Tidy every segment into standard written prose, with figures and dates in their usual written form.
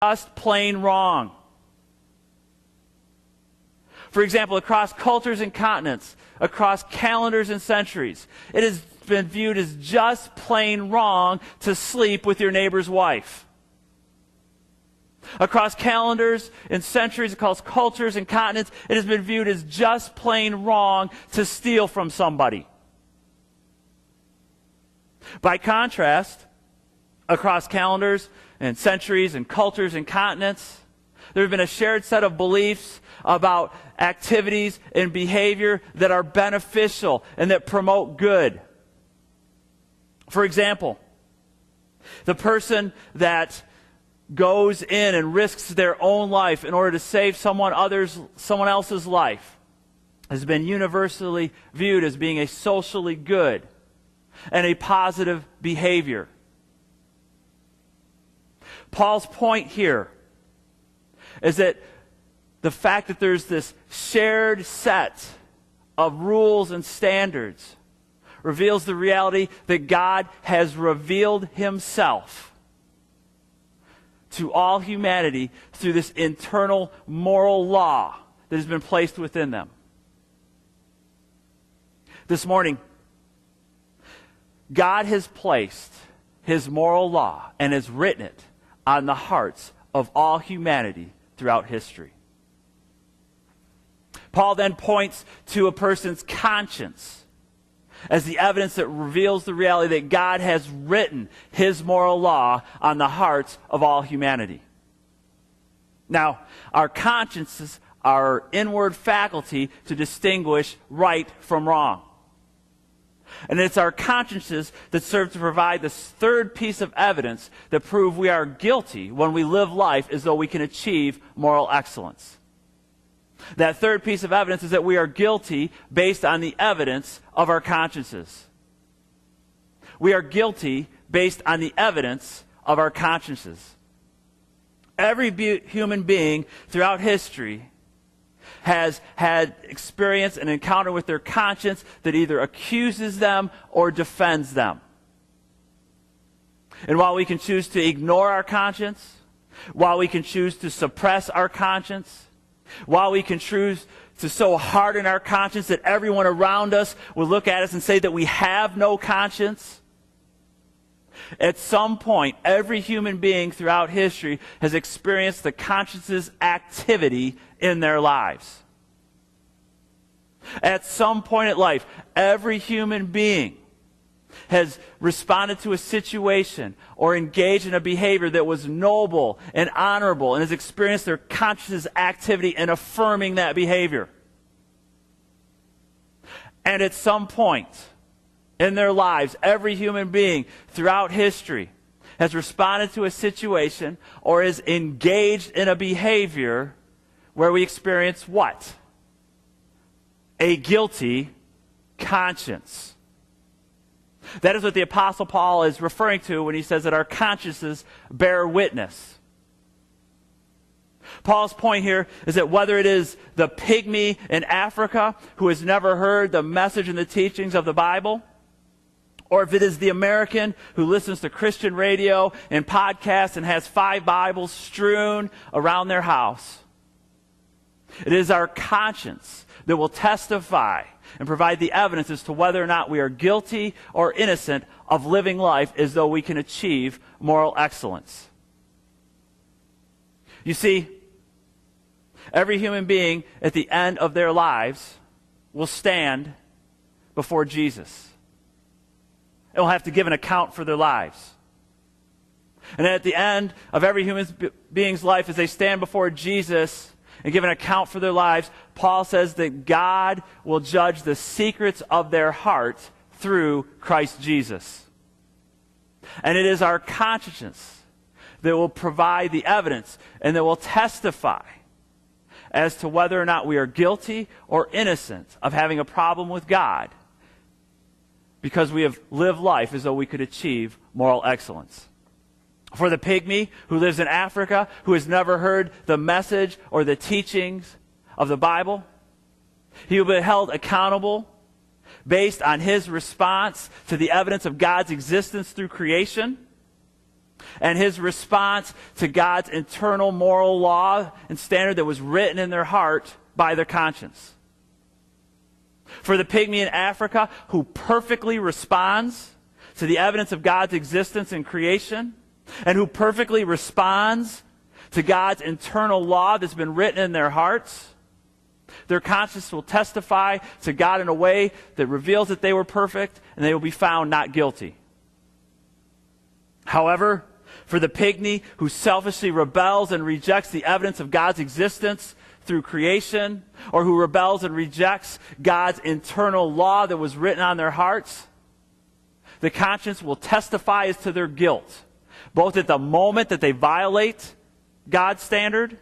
just plain wrong. For example, across cultures and continents, across calendars and centuries, it has been viewed as just plain wrong to sleep with your neighbor's wife. Across calendars and centuries, across cultures and continents, it has been viewed as just plain wrong to steal from somebody. By contrast, across calendars and centuries and cultures and continents, there have been a shared set of beliefs about activities and behavior that are beneficial and that promote good. For example, the person that goes in and risks their own life in order to save someone else's life has been universally viewed as being a socially good and a positive behavior. Paul's point here is that the fact that there's this shared set of rules and standards reveals the reality that God has revealed himself to all humanity through this internal moral law that has been placed within them. This morning, God has placed his moral law and has written it on the hearts of all humanity throughout history. Paul then points to a person's conscience as the evidence that reveals the reality that God has written his moral law on the hearts of all humanity. Now, our consciences are our inward faculty to distinguish right from wrong. And it's our consciences that serve to provide this third piece of evidence that prove we are guilty when we live life as though we can achieve moral excellence. That third piece of evidence is that we are guilty based on the evidence of our consciences. We are guilty based on the evidence of our consciences. Every human being throughout history has had experience and encounter with their conscience that either accuses them or defends them. And while we can choose to ignore our conscience, while we can choose to suppress our conscience, while we can choose to so harden our conscience that everyone around us will look at us and say that we have no conscience, at some point, every human being throughout history has experienced the conscience's activity in their lives. At some point in life, every human being has responded to a situation or engaged in a behavior that was noble and honorable and has experienced their conscience's activity in affirming that behavior. And at some point in their lives, every human being throughout history has responded to a situation or is engaged in a behavior where we experience what? A guilty conscience. That is what the Apostle Paul is referring to when he says that our consciences bear witness. Paul's point here is that whether it is the pygmy in Africa who has never heard the message and the teachings of the Bible, or if it is the American who listens to Christian radio and podcasts and has 5 Bibles strewn around their house, it is our conscience that will testify and provide the evidence as to whether or not we are guilty or innocent of living life as though we can achieve moral excellence. You see, every human being at the end of their lives will stand before Jesus and will have to give an account for their lives. And at the end of every human being's life, as they stand before Jesus and give an account for their lives, Paul says that God will judge the secrets of their heart through Christ Jesus. And it is our conscience that will provide the evidence and that will testify as to whether or not we are guilty or innocent of having a problem with God because we have lived life as though we could achieve moral excellence. For the pygmy who lives in Africa, who has never heard the message or the teachings of the Bible, he will be held accountable based on his response to the evidence of God's existence through creation. and his response to God's internal moral law and standard that was written in their heart by their conscience. For the pygmy in Africa who perfectly responds to the evidence of God's existence in creation, and who perfectly responds to God's internal law that's been written in their hearts, their conscience will testify to God in a way that reveals that they were perfect, and they will be found not guilty. However, for the pygmy who selfishly rebels and rejects the evidence of God's existence through creation, or who rebels and rejects God's internal law that was written on their hearts, the conscience will testify as to their guilt, both at the moment that they violate God's standard,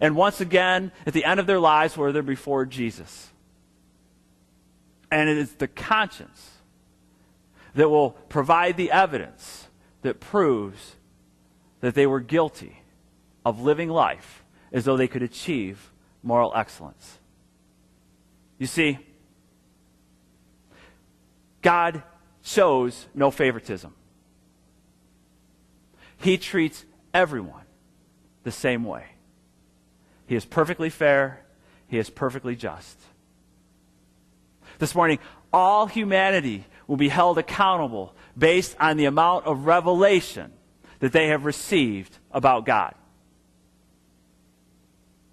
and once again at the end of their lives where they're before Jesus. And it is the conscience that will provide the evidence that proves that they were guilty of living life as though they could achieve moral excellence. You see, God shows no favoritism. He treats everyone the same way. He is perfectly fair. He is perfectly just. This morning, all humanity will be held accountable based on the amount of revelation that they have received about God.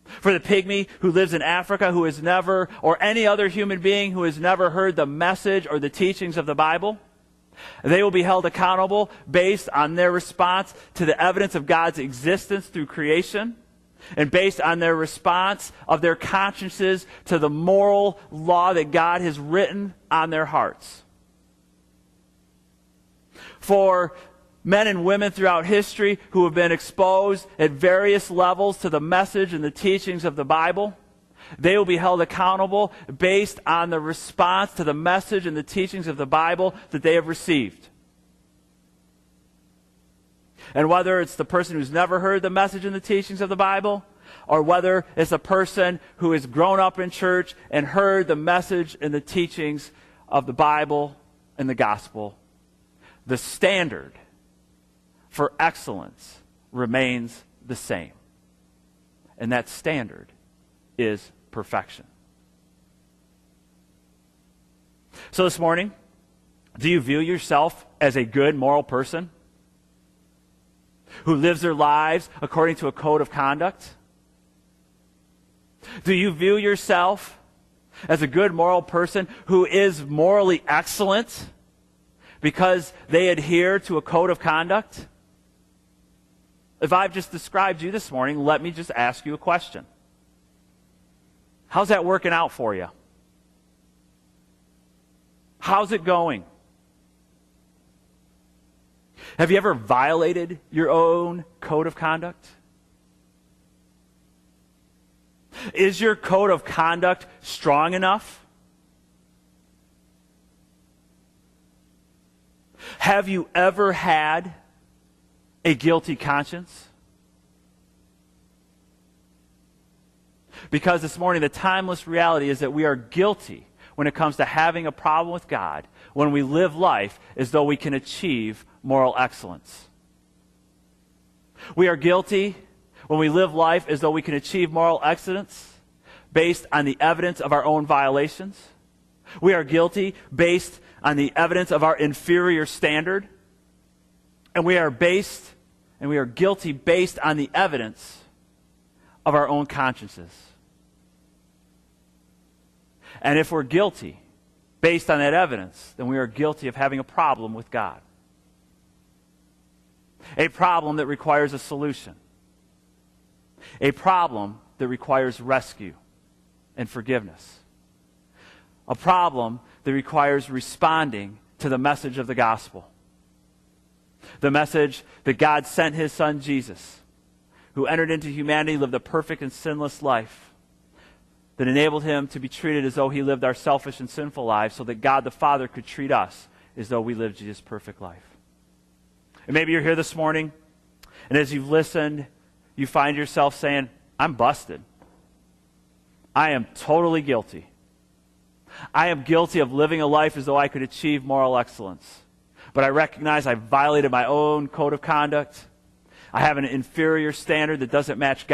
For the pygmy who lives in Africa, who has never, or any other human being who has never heard the message or the teachings of the Bible, they will be held accountable based on their response to the evidence of God's existence through creation, and based on their response of their consciences to the moral law that God has written on their hearts. For men and women throughout history who have been exposed at various levels to the message and the teachings of the Bible, they will be held accountable based on the response to the message and the teachings of the Bible that they have received. And whether it's the person who's never heard the message and the teachings of the Bible, or whether it's a person who has grown up in church and heard the message and the teachings of the Bible and the gospel, the standard for excellence remains the same. And that standard is perfection. So this morning, do you view yourself as a good moral person who lives their lives according to a code of conduct? Do you view yourself as a good moral person who is morally excellent because they adhere to a code of conduct? If I've just described you this morning, let me just ask you a question. How's that working out for you? How's it going? Have you ever violated your own code of conduct? Is your code of conduct strong enough? Have you ever had a guilty conscience? Because this morning, the timeless reality is that we are guilty when it comes to having a problem with God when we live life as though we can achieve moral excellence. We are guilty when we live life as though we can achieve moral excellence based on the evidence of our own violations. We are guilty based on the evidence of our inferior standard. And we are guilty based on the evidence of our own consciences. And if we're guilty based on that evidence, then we are guilty of having a problem with God. A problem that requires a solution. A problem that requires rescue and forgiveness. A problem that requires responding to the message of the gospel. The message that God sent his son Jesus, who entered into humanity, lived a perfect and sinless life that enabled him to be treated as though he lived our selfish and sinful lives so that God the Father could treat us as though we lived Jesus' perfect life. And maybe you're here this morning, and as you've listened, you find yourself saying, I'm busted. I am totally guilty. I am guilty of living a life as though I could achieve moral excellence. But I recognize I violated my own code of conduct. I have an inferior standard that doesn't match God.